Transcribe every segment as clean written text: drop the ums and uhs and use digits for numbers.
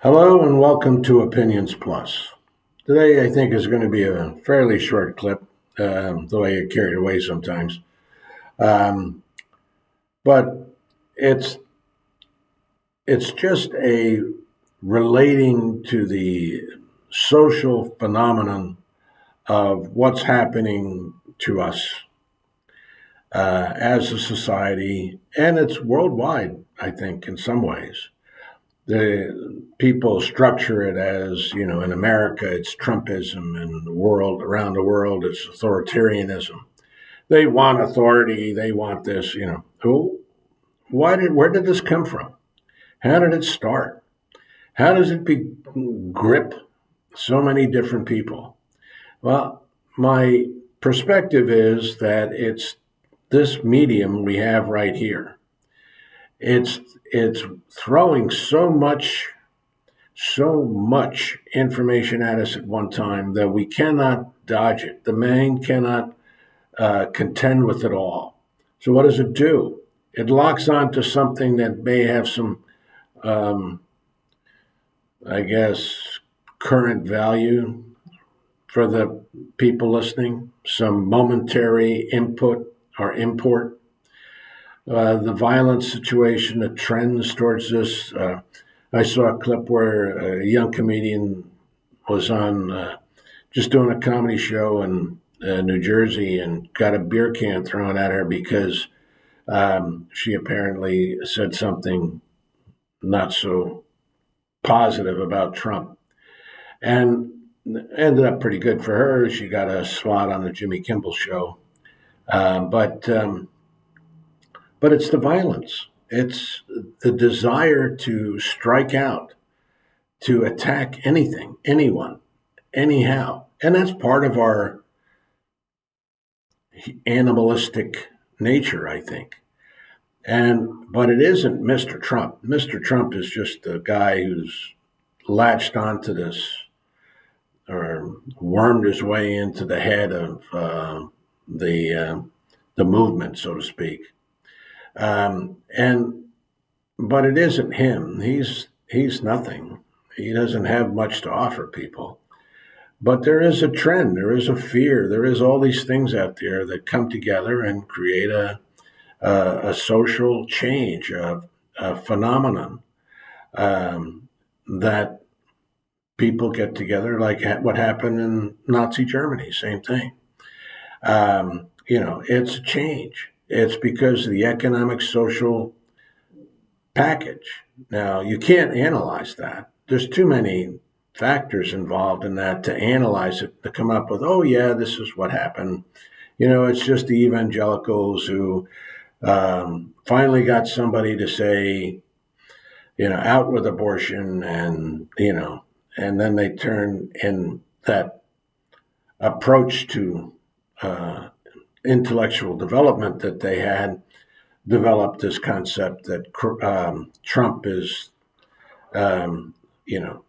Hello and welcome to Opinions Plus. Today, I think, is going to be a fairly short clip, though I get carried away sometimes. Um, but it's it's just a relating to the social phenomenon of what's happening to us as a society, and it's worldwide. I think in some ways. The people structure it as, in America it's Trumpism, and the world around the world it's authoritarianism. They want authority, they want this. Who, where did this come from? How did it start? How does it grip so many different people? Well, my perspective is that it's this medium we have right here. It's throwing so much information at us at one time that we cannot dodge it. The mind cannot contend with it all. So, what does it do? It locks onto something that may have some, um, I guess, current value for the people listening, some momentary input or import. The violent situation, the trends towards this. I saw a clip where a young comedian was on just doing a comedy show in New Jersey and got a beer can thrown at her because she apparently said something not so positive about Trump. And ended up pretty good for her. She got a slot on the Jimmy Kimmel show. But it's the violence. It's the desire to strike out, to attack anything, anyone, anyhow. And that's part of our animalistic nature, I think. But it isn't Mr. Trump. Mr. Trump is just a guy who's latched onto this or wormed his way into the head of the movement, so to speak. And but it isn't him. He's nothing. He doesn't have much to offer people. But there is a trend. There is a fear. There is all these things out there that come together and create a social change, a phenomenon that people get together, like what happened in Nazi Germany, same thing. It's a change. It's because of the economic, social package. Now, you can't analyze that. There's too many factors involved in that to analyze it, to come up with, oh, yeah, this is what happened. It's just the evangelicals who finally got somebody to say, out with abortion, and then they turn in that approach to intellectual development that they had developed this concept that Trump is, you know,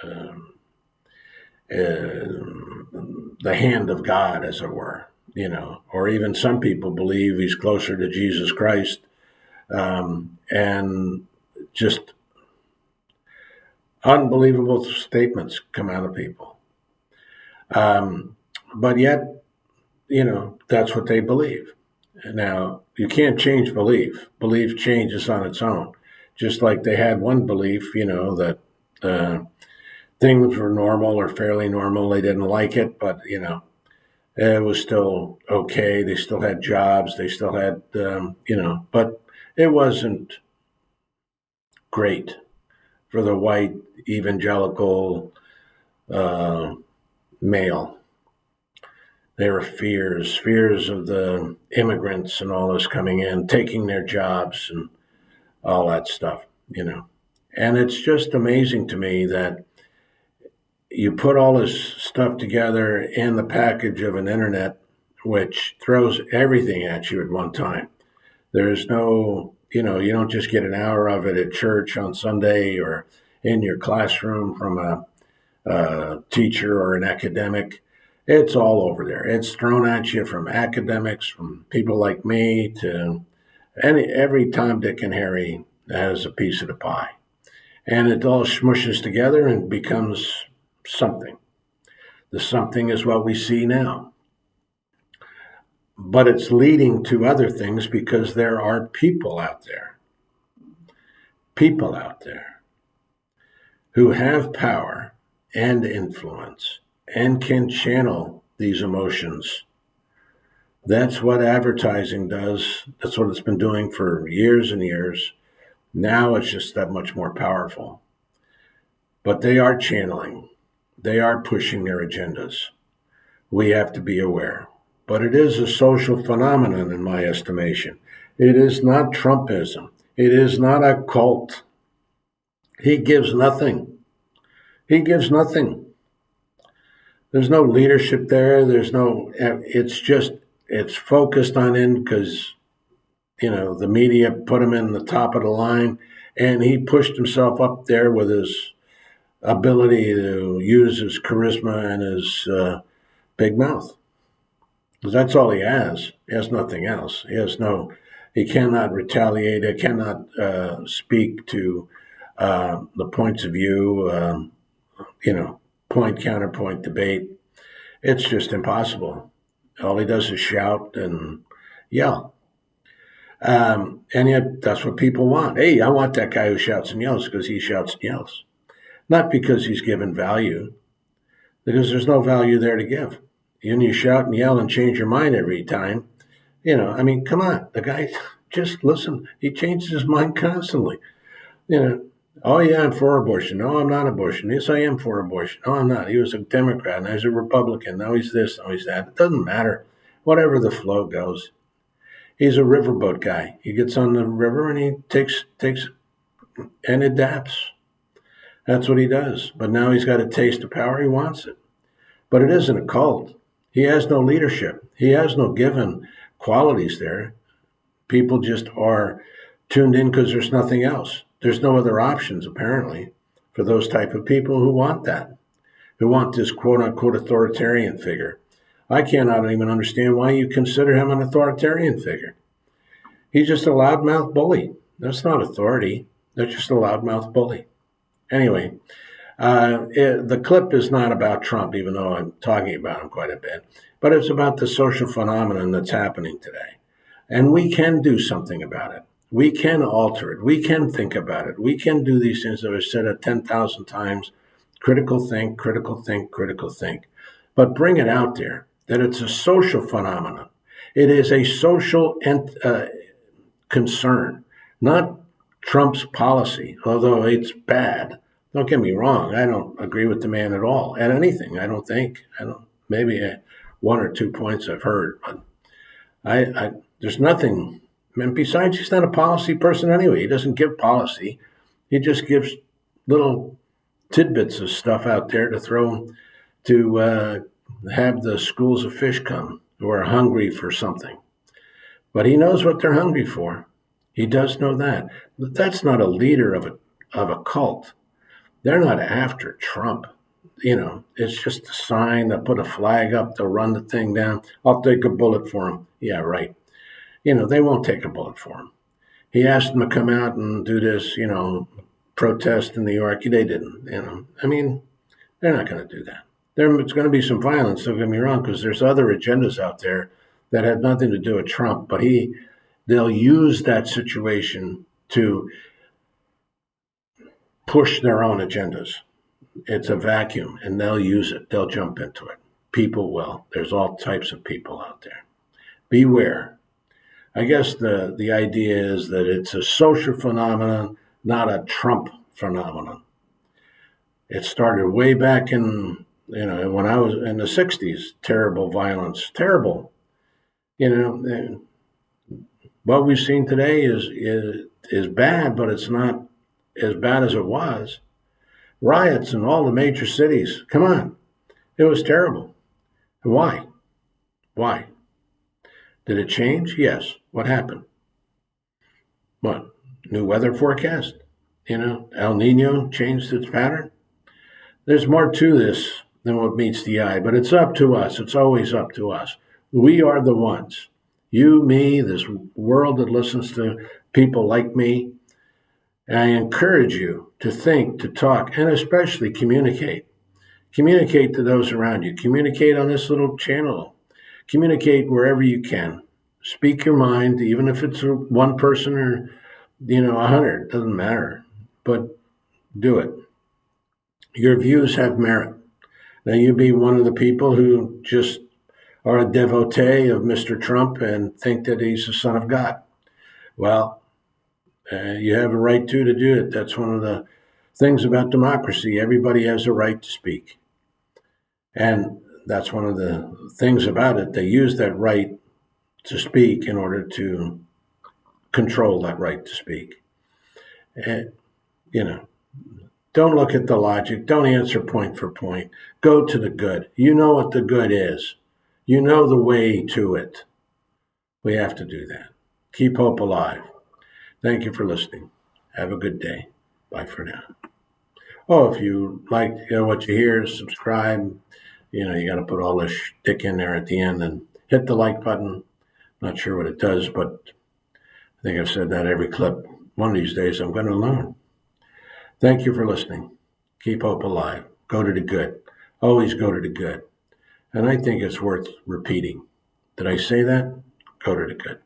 um, the hand of God, as it were, or even some people believe he's closer to Jesus Christ, and just unbelievable statements come out of people. But yet, that's what they believe. Now, you can't change belief. Belief changes on its own. Just like they had one belief, that things were normal or fairly normal. They didn't like it, but, it was still okay. They still had jobs. They still had, but it wasn't great for the white evangelical uh, male. There were fears of the immigrants and all this coming in, taking their jobs and all that stuff. And it's just amazing to me that you put all this stuff together in the package of an internet, which throws everything at you at one time. There's no, you don't just get an hour of it at church on Sunday or in your classroom from a teacher or an academic. It's all over there. It's thrown at you from academics, from people like me, to every Tom, Dick, and Harry has a piece of the pie. and it all smushes together and becomes something. The something is what we see now. But it's leading to other things because there are people out there who have power and influence and can channel these emotions. That's what advertising does. That's what it's been doing for years and years. Now it's just that much more powerful. But they are channeling, they are pushing their agendas. We have to be aware. But it is a social phenomenon, in my estimation. It is not Trumpism. It is not a cult. He gives nothing. He gives nothing. There's no leadership there. It's focused on him because, the media put him in the top of the line, and he pushed himself up there with his ability to use his charisma and his big mouth. Because that's all he has. He has nothing else. He cannot retaliate. He cannot speak to the points of view, point, counterpoint, debate. It's just impossible. All he does is shout and yell. And yet that's what people want. Hey, I want that guy who shouts and yells because he shouts and yells. Not because he's given value, because there's no value there to give. And you shout and yell and change your mind every time. Come on. The guy, just listen. He changes his mind constantly. Oh, yeah, I'm for abortion. No, I'm not abortion. Yes, I am for abortion. No, I'm not. He was a Democrat. Now he's a Republican. Now he's this. Now he's that. It doesn't matter. Whatever the flow goes. He's a riverboat guy. He gets on the river and he takes and adapts. That's what he does. But now he's got a taste of power. He wants it. But it isn't a cult. He has no leadership. He has no given qualities there. People just are tuned in because there's nothing else. There's no other options, apparently, for those type of people who want that, who want this quote-unquote authoritarian figure. I cannot even understand why you consider him an authoritarian figure. He's just a loudmouth bully. That's not authority. That's just a loudmouth bully. Anyway, the clip is not about Trump, even though I'm talking about him quite a bit, but it's about the social phenomenon that's happening today. And we can do something about it. We can alter it. We can think about it. We can do these things that I've said 10,000 times. Critical think, critical think, critical think. But bring it out there that it's a social phenomenon. It is a social concern, not Trump's policy, although it's bad. Don't get me wrong. I don't agree with the man at all, at anything. I don't think. Maybe one or two points I've heard, but there's nothing. And besides, he's not a policy person anyway. He doesn't give policy. He just gives little tidbits of stuff out there to throw to have the schools of fish come who are hungry for something. But he knows what they're hungry for. He does know that. But that's not a leader of a cult. They're not after Trump. It's just a sign. They'll put a flag up. They'll run the thing down. I'll take a bullet for him. Yeah, right. They won't take a bullet for him. He asked them to come out and do this, protest in New York. They didn't, they're not going to do that. It's going to be some violence, don't get me wrong, because there's other agendas out there that have nothing to do with Trump. But they'll use that situation to push their own agendas. It's a vacuum, and they'll use it. They'll jump into it. People will. There's all types of people out there. Beware. I guess the idea is that it's a social phenomenon, not a Trump phenomenon. It started way back in, when I was in the 60s, terrible violence, terrible. What we've seen today is bad, but it's not as bad as it was. Riots in all the major cities. Come on. It was terrible. Why? Why? Did it change? Yes. What happened? What? New weather forecast? El Nino changed its pattern? There's more to this than what meets the eye, but it's up to us. It's always up to us. We are the ones. You, me, this world that listens to people like me. And I encourage you to think, to talk, and especially communicate. Communicate to those around you. Communicate on this little channel. Communicate wherever you can. Speak your mind, even if it's one person or 100. Doesn't matter, but do it. Your views have merit. Now you be one of the people who just are a devotee of Mr. Trump and think that he's the son of God. Well, you have a right to do it. That's one of the things about democracy. Everybody has a right to speak. And that's one of the things about it. They use that right to speak in order to control that right to speak. And, don't look at the logic. Don't answer point for point. Go to the good. You know what the good is. You know the way to it. We have to do that. Keep hope alive. Thank you for listening. Have a good day. Bye for now. Oh, if you like what you hear, subscribe. You got to put all this shtick in there at the end and hit the like button. Not sure what it does, but I think I've said that every clip. One of these days I'm going to learn. Thank you for listening. Keep hope alive. Go to the good. Always go to the good. And I think it's worth repeating. Did I say that? Go to the good.